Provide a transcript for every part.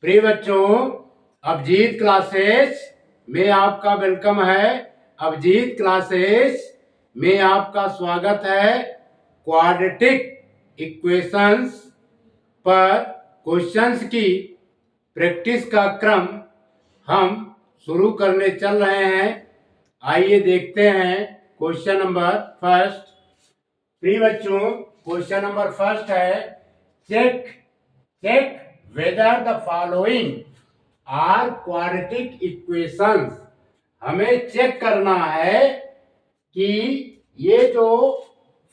प्रिय बच्चों, अभिजीत क्लासेस में आपका वेलकम है। अभिजीत क्लासेस में आपका स्वागत है। क्वाड्रेटिक इक्वेशंस पर क्वेश्चंस की प्रैक्टिस का क्रम हम शुरू करने चल रहे हैं। आइए देखते हैं क्वेश्चन नंबर फर्स्ट। प्रिय बच्चों, क्वेश्चन नंबर फर्स्ट है check whether the following are quadratic equations। हमें चेक करना है कि ये जो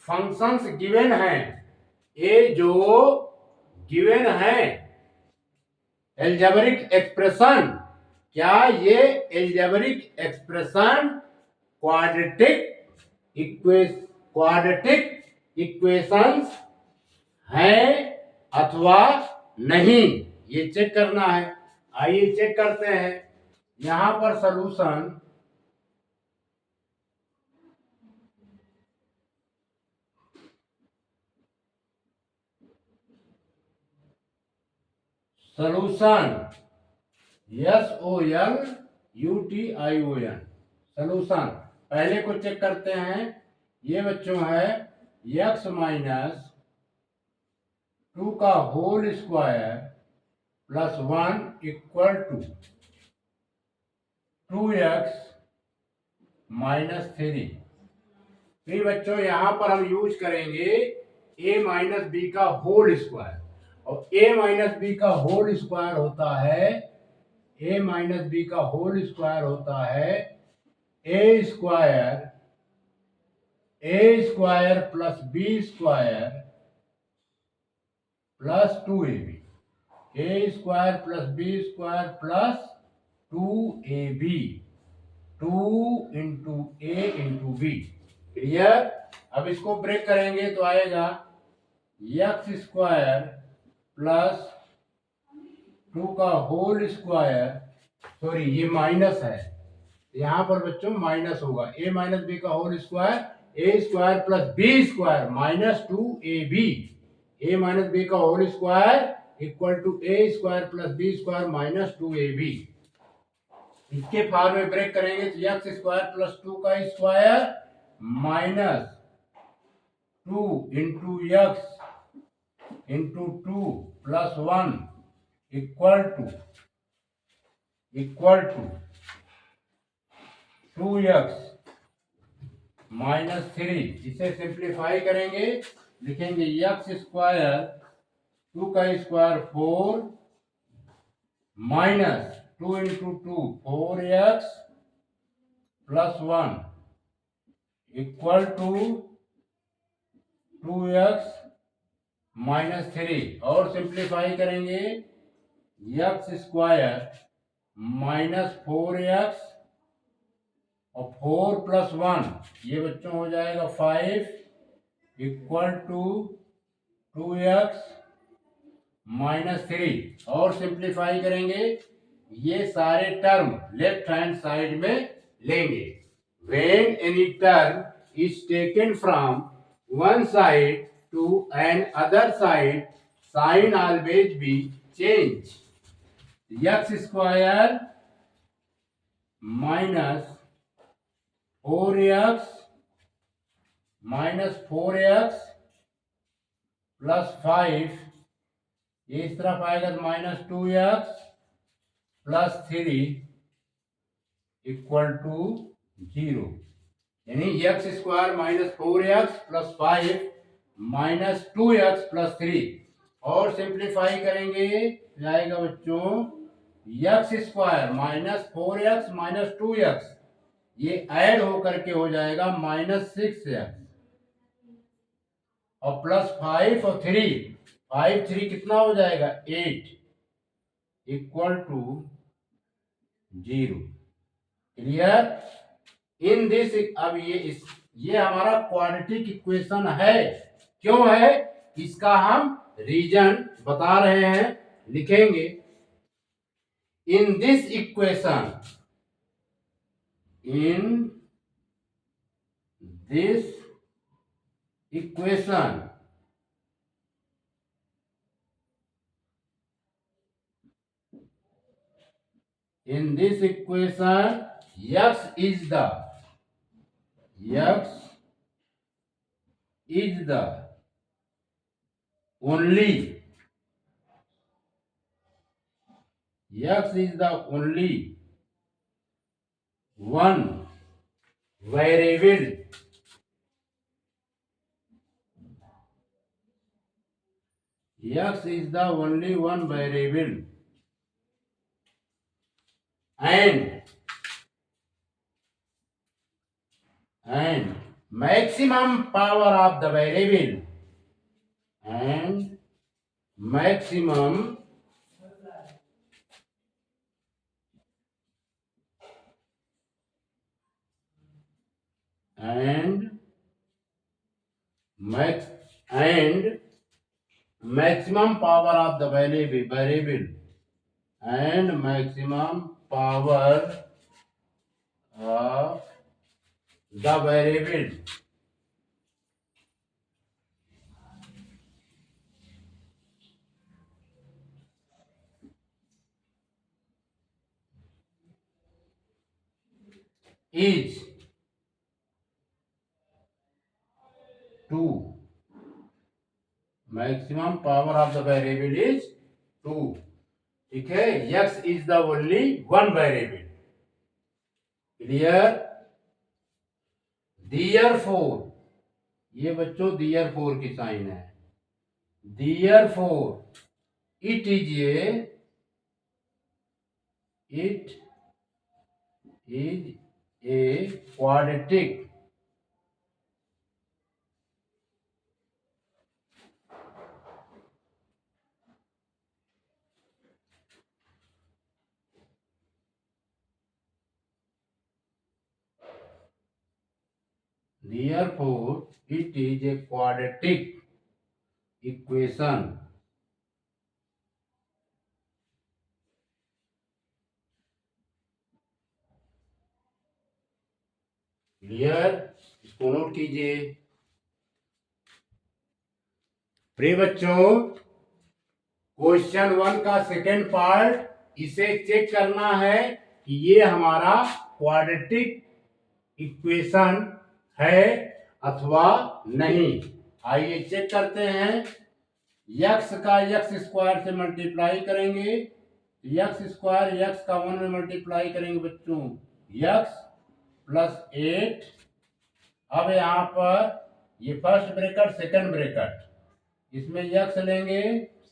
फंक्शंस गिवन हैं, ये जो गिवन हैं एल्जेब्रिक एक्सप्रेशन, क्या ये एल्जेब्रिक एक्सप्रेशन क्वाड्रेटिक इक्वेशंस हैं अथवा नहीं, ये चेक करना है। आइए चेक करते हैं। यहां पर सॉल्यूशन SOLUTION सॉल्यूशन पहले को चेक करते हैं। ये बच्चों है x माइनस 2 का whole square plus 1 equal to 2x minus 3। फिर बच्चों यहां पर हम यूज करेंगे a माइनस बी का होल स्क्वायर, और a माइनस बी का होल स्क्वायर होता है a माइनस बी का होल स्क्वायर होता है a square plus B square plus 2ab। a square plus B square plus 2ab, 2 into a into b. Clear? अब इसको break करेंगे तो आएगा एक्स स्क्वायर प्लस 2 का होल स्क्वायर, सॉरी ये माइनस है, यहां पर बच्चों माइनस होगा, a माइनस बी का whole square, A square plus B square minus 2ab, a minus B का whole square equal to A square plus B square minus 2ab। इसके फार में ब्रेक करेंगे तो एक्स स्क्वायर प्लस 2 का square minus 2 into x into 2 plus 1 equal to 2x minus 3। इसे simplify करेंगे, लिखेंगे x square 2 का square 4 minus 2 into 2 4x plus 1 equal to 2x minus 3, और सिंप्लीफाई करेंगे एक्स स्क्वायर माइनस 4x और 4 प्लस 1, ये बच्चों हो जाएगा 5 इक्वल टू 2x माइनस 3, और सिंप्लीफाई करेंगे, ये सारे टर्म लेफ्ट हैंड साइड में लेंगे। When any term is taken from one side to another side, sign always be changed. x square minus 4x minus 4x plus 5, ये इस तरफ आएगा तो minus 2x plus 3 equal to 0, यानी x square minus 4x plus 5 minus 2x plus 3, और simplify करेंगे जाएगा बच्चों x square minus 4x minus 2x, ये ऐड होकर के हो जाएगा माइनस 6x और प्लस 5 और 3 कितना हो जाएगा 8 equal to 0। Clear? In this, अब ये हमारा क्वाड्रेटिक इक्वेशन है। क्यों है इसका हम रीजन बता रहे हैं, लिखेंगे in this equation, in this equation in this equation x is the only x is the only one variable x is the only one variable and maximum power of the variable and maximum and max and maximum power of the variable and maximum power of the variable is 2. Maximum power of the variable is 2. ठीक है, x is the only one variable. Clear? Therefore, ये बच्चों therefore की sign है. Therefore, it is a quadratic. Therefore, it is a quadratic equation. Clear? इसको note कीजिए. प्रिय बच्चों, क्वेश्चन 1 का सेकेंड पार्ट इसे चेक करना है कि ये हमारा क्वाड्रेटिक इक्वेशन है अथवा नहीं. आइए चेक करते हैं. x का x स्क्वायर से मल्टीप्लाई करेंगे, x स्क्वायर x का 1 में मल्टीप्लाई करेंगे बच्चों, x प्लस 8. अब यहाँ पर ये फर्स्ट ब्रैकेट सेकंड ब्रैकेट, इसमें x लेंगे,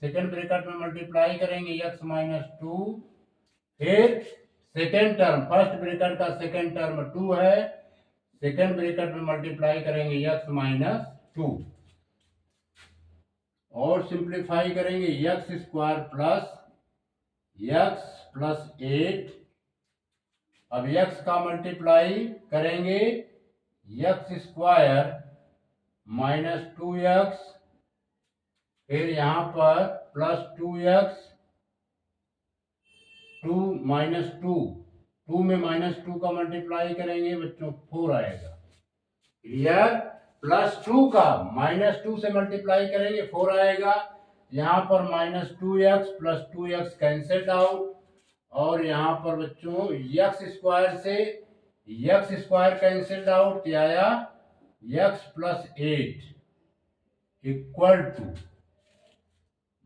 सेकंड ब्रैकेट में मल्टीप्लाई करेंगे x माइनस 2. फिर सेकंड टर्म, फर्स्ट ब्रैकेट का सेकंड टर्म 2 है, सेकंड ब्रैकेट में मल्टीप्लाई करेंगे x माइनस 2 और सिंप्लीफाई करेंगे x स्क्वायर प्लस x प्लस 8. अब x का मल्टीप्लाई करेंगे x स्क्वायर माइनस 2x, फिर यहाँ पर प्लस 2x, 2 माइनस 2, 2 में माइनस 2 का मल्टीप्लाई करेंगे बच्चों 4 आएगा. क्लियर? प्लस 2 का माइनस 2 से मल्टीप्लाई करेंगे 4 आएगा. यहाँ पर minus 2x plus 2x cancelled out और यहाँ पर बच्चों x स्क्वायर से x स्क्वायर कैंसल्ड आउट, क्या आया x plus 8 equal to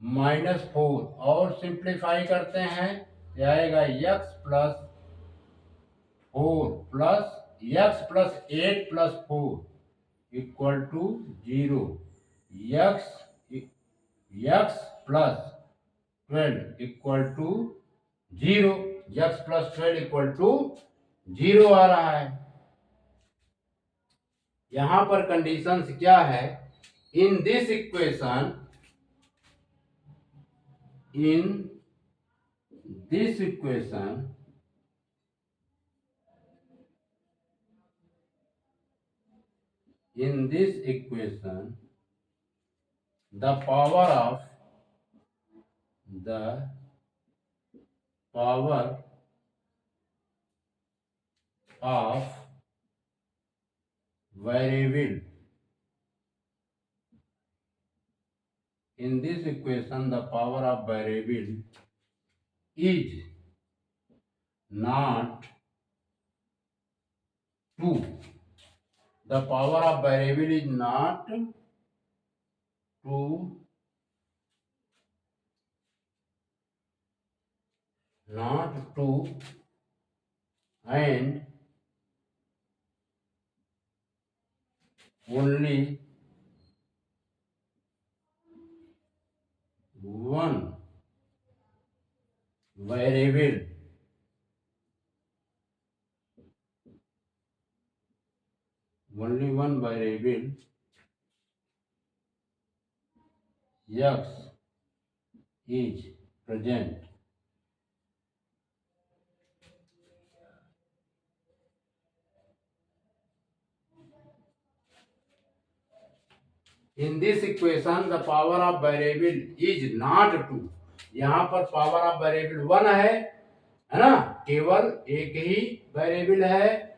minus 4 और सिंप्लीफाई करते हैं, क्या आएगा x plus 4 plus x plus 8 plus 4 equal to 0. x plus 12 equal to 0. x plus 12 equal to 0 आ रहा है. यहां पर कंडीशंस क्या है? In this equation, in this equation, the power of variable, in this equation the power of variable is not 2. The power of variable is not 2, not 2, and only one variable. Only one variable x is present. In this equation, the power of variable is not 2. यहाँ पर power of variable 1 है ना, केवल एक ही variable है,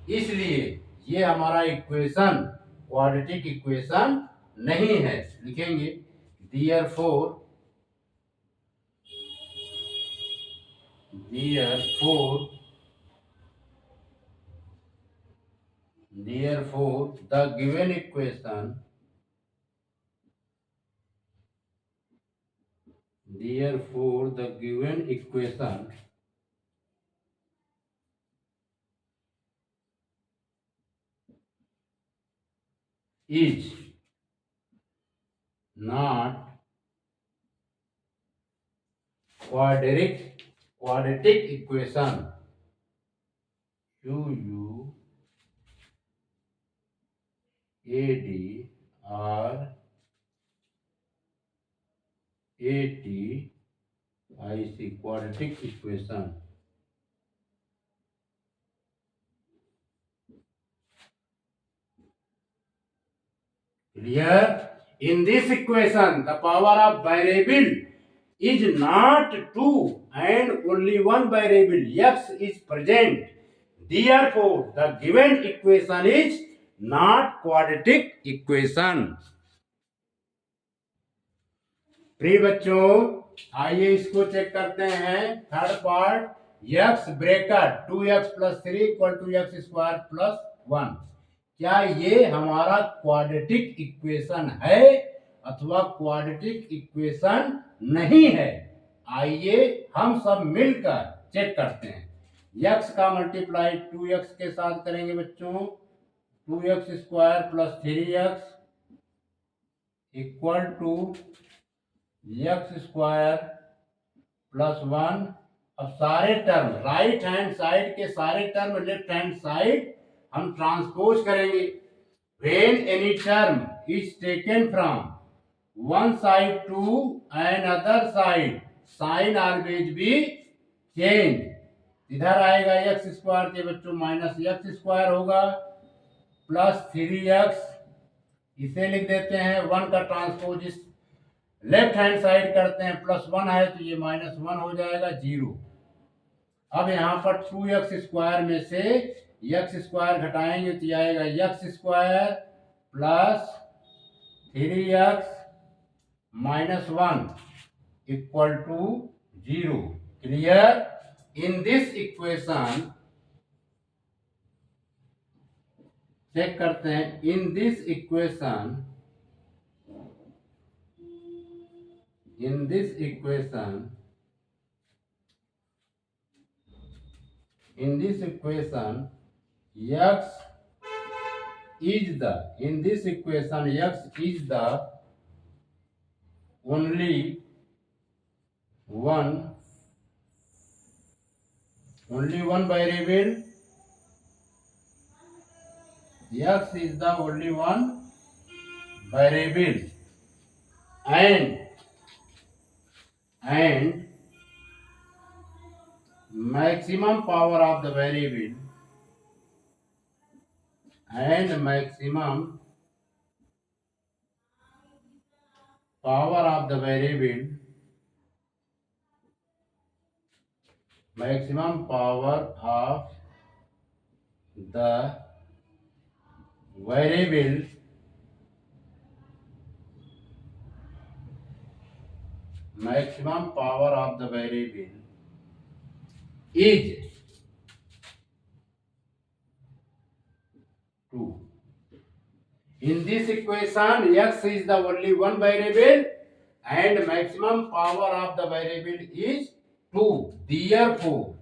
इसलिए ये हमारा इक्वेशन क्वाड्रेटिक इक्वेशन नहीं है। लिखेंगे therefore the given equation is not quadratic equation. QUADRATIC quadratic equation. Clear? In this equation, the power of variable is not 2 and only one variable x is present. Therefore, the given equation is not quadratic equation. प्रिय बच्चों, आइए इसको check करते हैं। Third part, x bracket 2x plus 3 equal to x square plus 1। क्या ये हमारा quadratic equation है अथवा क्वाड्रेटिक इक्वेशन नहीं है? आइए हम सब मिलकर चेक करते हैं। x का मल्टीप्लाई 2x के साथ करेंगे बच्चों, 2x स्क्वायर plus 3x equal to x square plus 1। अब सारे टर्म राइट हैंड साइड के सारे टर्म लेफ्ट हैंड साइड हम ट्रांसपोज करेंगे। When any term is taken from one side to another side, sign always be change. इधर आएगा x square के बच्चों माइनस एक्स स्क्वायर होगा प्लस 3x, इसे लिख देते हैं। 1 का ट्रांसपोज इस लेफ्ट हैंड साइड करते हैं, प्लस 1 है तो ये माइनस 1 हो जाएगा 0। अब यहाँ पर 2x स्क्वायर में से x स्क्वायर घटाएंगे तो आएगा x स्क्वायर plus 3x minus 1 equal to 0। Clear? In this equation check करते हैं। In this equation x is the only one variable. X is the only one variable and maximum power of the variable maximum power of the variable is 2. In this equation, x is the only one variable and maximum power of the variable is 2. Therefore,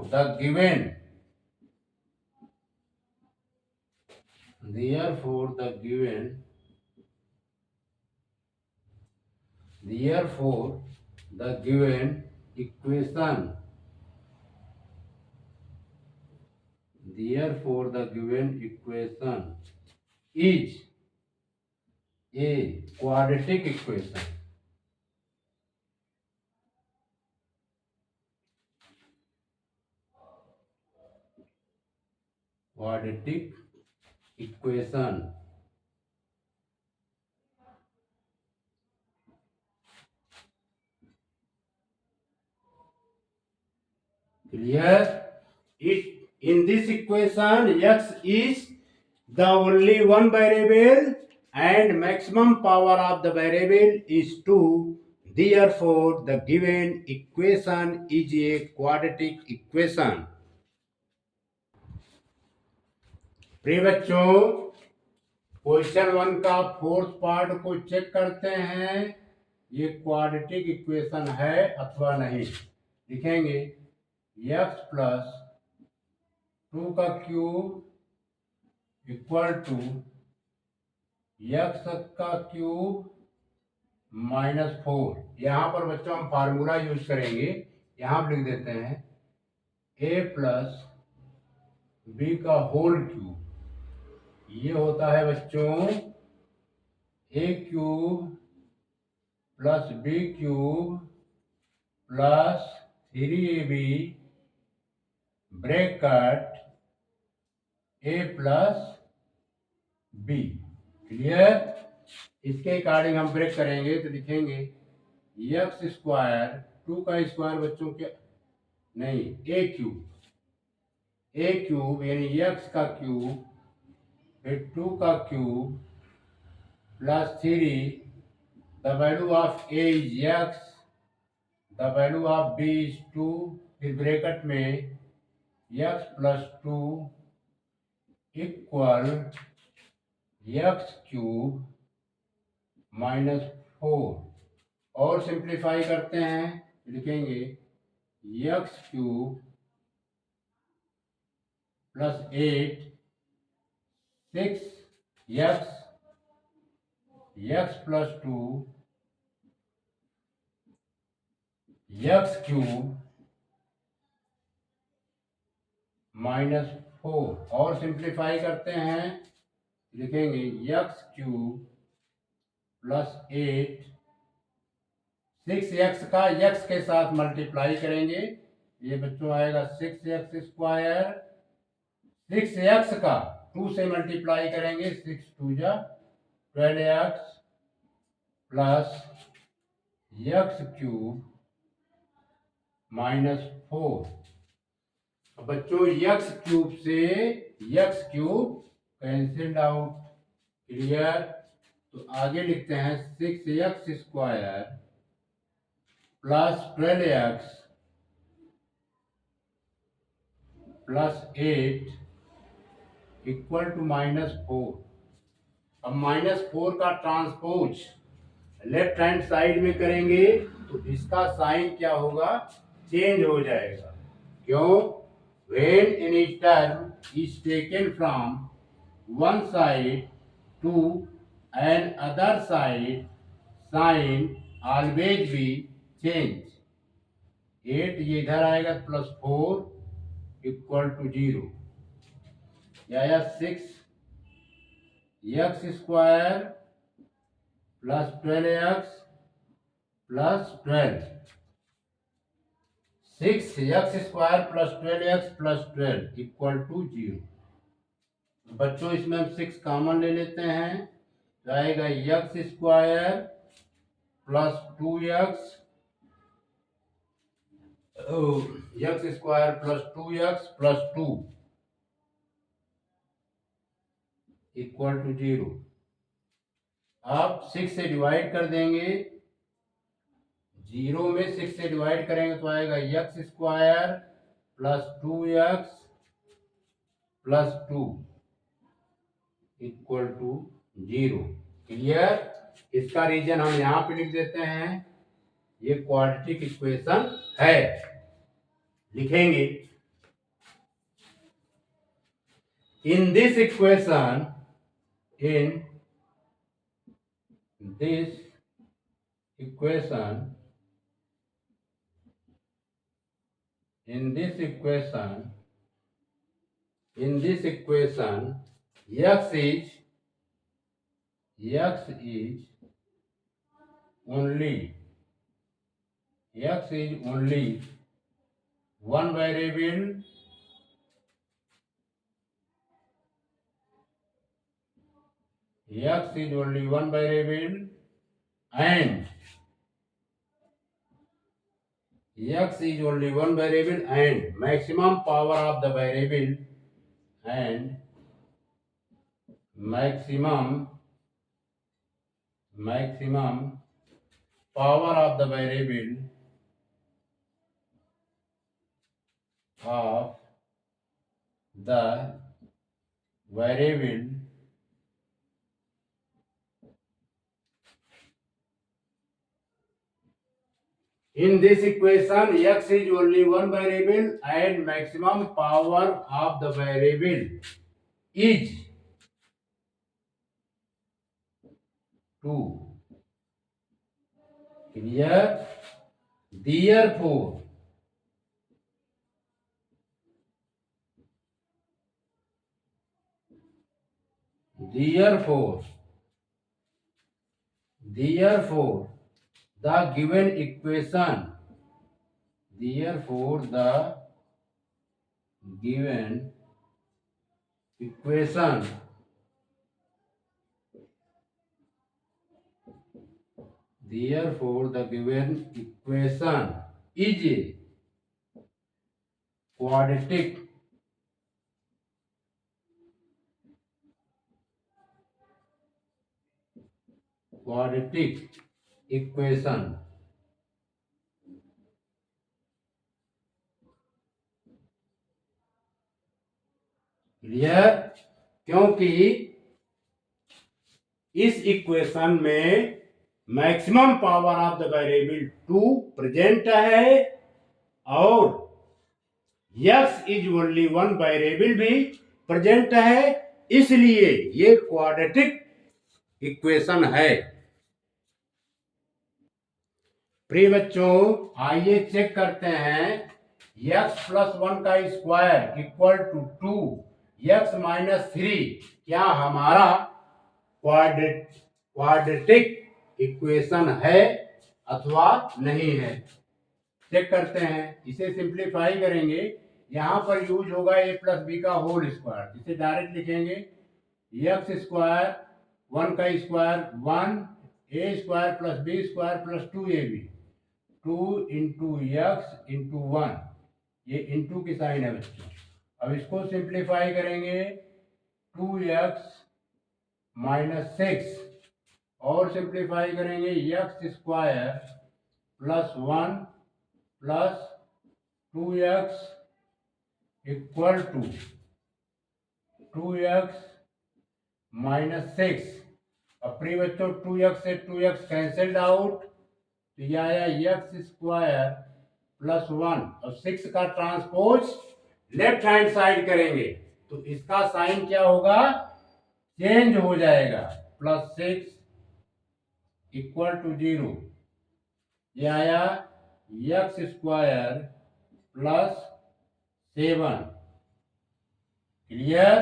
the given Therefore, the given Therefore, the given equation is a quadratic equation. Quadratic equation. Clear? It in this equation, x is the only one variable and maximum power of the variable is 2. Therefore, the given equation is a quadratic equation. प्रिय बच्चों, question 1 का fourth part को check करते हैं, ये quadratic equation है अथवा नहीं। लिखेंगे x प्लस 2 का क्यूब इक्वल टू x का क्यूब -4। यहाँ पर बच्चों हम फार्मूला यूज करेंगे, यहाँ पर लिख देते हैं a प्लस बी का होल क्यूब। ये होता है बच्चों a cube plus b cube plus 3ab bracket a plus b. Clear? इसके अकॉर्डिंग हम ब्रेक करेंगे तो लिखेंगे एक्स स्क्वायर 2 का स्क्वायर बच्चों क्या नहीं ए क्यूब यानी एक्स का क्यूब फिर 2 का cube plus 3। The value of a is x, the value of b is 2, फिर ब्रैकेट में x plus 2 equal x cube -4। और सिंप्लीफाई करते हैं, लिखेंगे x cube plus 8 6 x plus 2 x cube -4। और सिंप्लीफाई करते हैं, लिखेंगे एक्स क्यूब प्लस 8 6x का x के साथ मल्टीप्लाई करेंगे, ये बच्चों आएगा 6x स्क्वायर। 6x का 2 से मल्टीप्लाई करेंगे, 6 2 जा 12x प्लस x क्यूब -4। बच्चों x क्यूब से x cube cancelled out. Clear? तो आगे लिखते हैं 6x square plus 12x plus 8 equal to -4। अब -4 का ट्रांसपोज लेफ्ट हैंड साइड में करेंगे तो इसका साइन क्या होगा, चेंज हो जाएगा। क्यों? When any term is taken from one side to another side, sign always be change. 8 ये इधर आएगा प्लस 4 इक्वल टू 0, या 6 x square plus 12x plus 12। 6x square plus 12x plus 12 equal to 0। बच्चों इसमें हम 6 common ले लेते हैं तो आएगा x square plus 2x x square plus 2x plus 2 equal to 0। अब 6 से डिवाइड कर देंगे, 0 में 6 से डिवाइड करेंगे तो आएगा x square plus 2x plus 2 equal to 0। Clear? इसका रीजन हम यहां पे लिख देते हैं, ये क्वाड्रेटिक इक्वेशन है, लिखेंगे। In this equation in this equation x is only one variable and maximum power of the variable and maximum power of the variable in this equation x is only one variable and maximum power of the variable is 2. Clear? Therefore the given equation is a quadratic equation. Clear? क्योंकि इस equation में maximum power of the variable 2 present है और x is only one variable भी present है, इसलिए ये quadratic equation है। प्रिय बच्चों, आइए चेक करते हैं, x प्लस 1 का square equal to 2x minus 3 क्या हमारा क्वाड्रेटिक इक्वेशन है अथवा नहीं है? चेक करते हैं। इसे सिंप्लीफाई करेंगे, यहां पर यूज होगा a प्लस बी का होल स्क्वायर। इसे डायरेक्ट लिखेंगे एक्स स्क्वायर 1 का square 1 a square plus B square plus 2ab 2 into x into 1, ये इंटू की साइन है बच्चों। अब इसको सिंप्लीफाई करेंगे 2x माइनस 6 और सिंप्लीफाई करेंगे x square plus 1 plus 2x equal to 2x minus 6। अब प्रिय बच्चों 2x से 2x कैंसल्ड आउट, तो यह आया एक्स स्क्वायर प्लस 1 और 6 का ट्रांसपोज लेफ्ट हैंड साइड करेंगे तो इसका साइन क्या होगा? चेंज हो जाएगा, प्लस 6 इक्वल टू 0। ये आया एक्स स्क्वायर प्लस 7। क्लियर?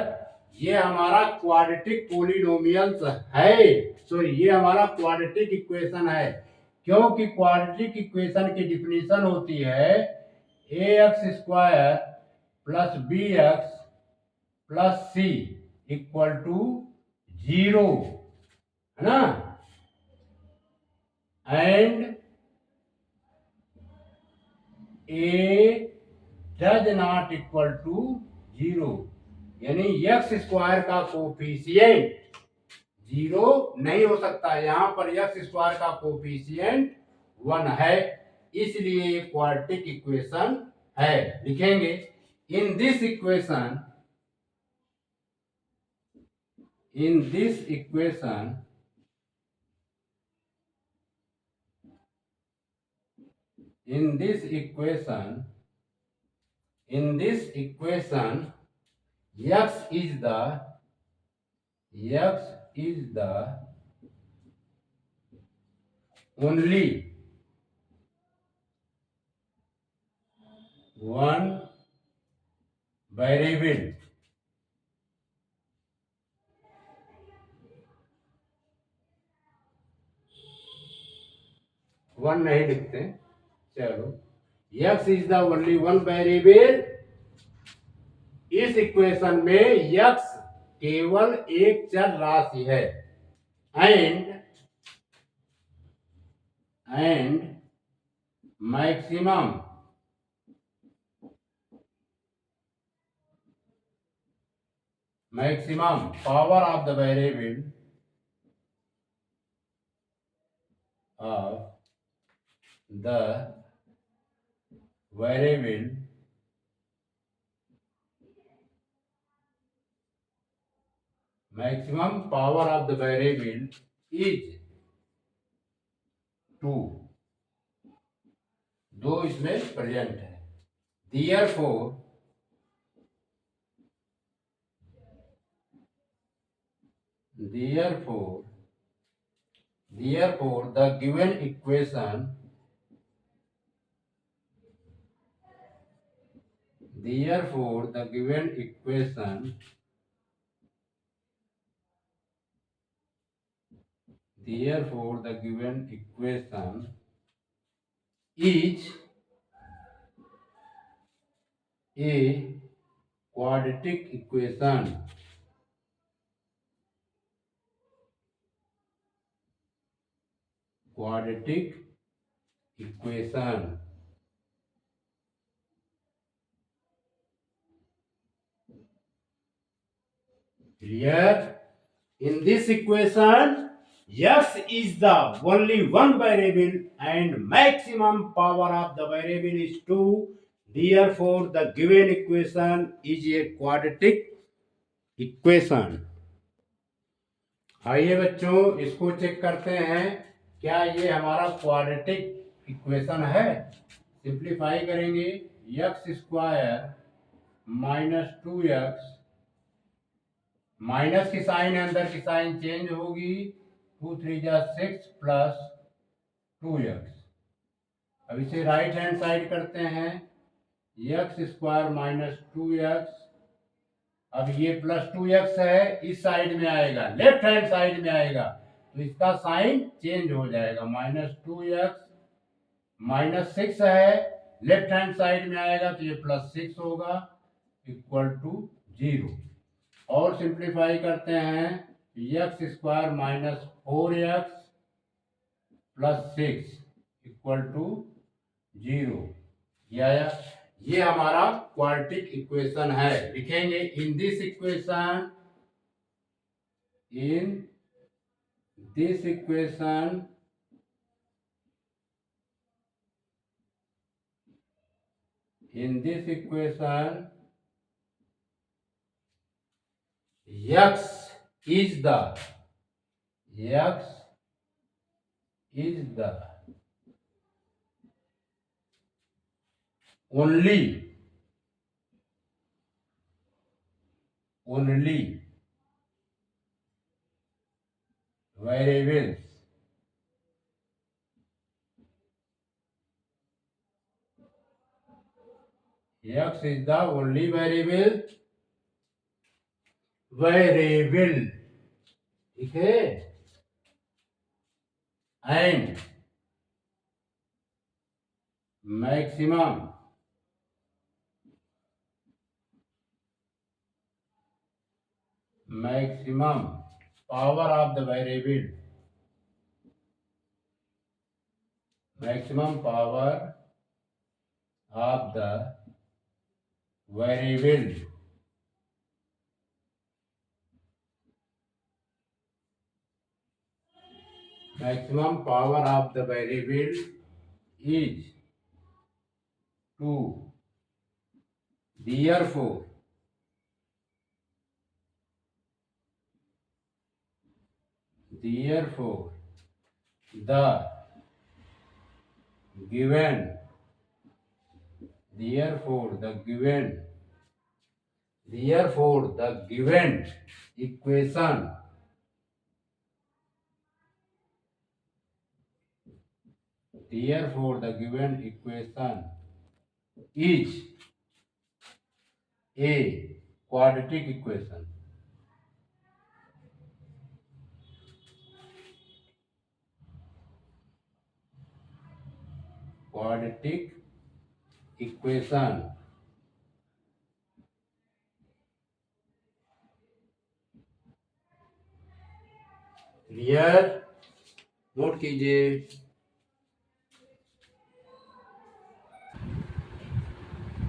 ये हमारा क्वाड्रेटिक पॉलिनोमियल्स है, सॉरी ये हमारा क्वाड्रेटिक इक्वेशन है, क्योंकि क्वाड्रेटिक इक्वेशन की डिफिनीशन होती है ax square plus bx plus c equal to 0, है ना? And a does not equal to 0, यानी एक्स स्क्वायर का कोफिशिएंट 0 नहीं हो सकता। यहां पर एक्स स्क्वायर का कोफिशिएंट 1 है, इसलिए ये क्वाड्रेटिक इक्वेशन है। लिखेंगे in this equation, in this equation in this equation, in this equation x is the only one variable, one नहीं लिखते, चलो x is the only one variable. इस इक्वेशन में x केवल एक चर राशि है। And maximum power of the variable of the variable maximum power of the variable is 2। दो इसमें प्रेजेंट है। therefore the given equation is a quadratic equation। Clear? In this equation, x is the only one variable and maximum power of the variable is 2. Therefore, the given equation is a quadratic equation। आइए बच्चों, इसको check करते हैं, क्या ये हमारा quadratic equation है। Simplify करेंगे, x square minus 2x, minus की साइन है, अंदर की साइन चेंज होगी, 2 3 जा 6 प्लस 2x। अब इसे राइट हैंड साइड करते हैं, एक्स स्क्वायर माइनस 2x। अब ये प्लस 2x है, इस साइड में आएगा, लेफ्ट हैंड साइड में आएगा, तो इसका साइन चेंज हो जाएगा, माइनस 2x माइनस 6 है, लेफ्ट हैंड साइड में आएगा तो ये प्लस 6 होगा, इक्वल टू 0। और सिंप्लीफाई करते हैं, x square minus 4x plus 6 equal to 0। ये हमारा क्वाड्रेटिक इक्वेशन है। लिखेंगे in this equation x is the only variables x is the only variable ठीक है। And maximum power of the variable, maximum power of the variable maximum power of the variable is 2. Therefore the given equation is a quadratic equation. Quadratic equation. Clear? Note कीजिए.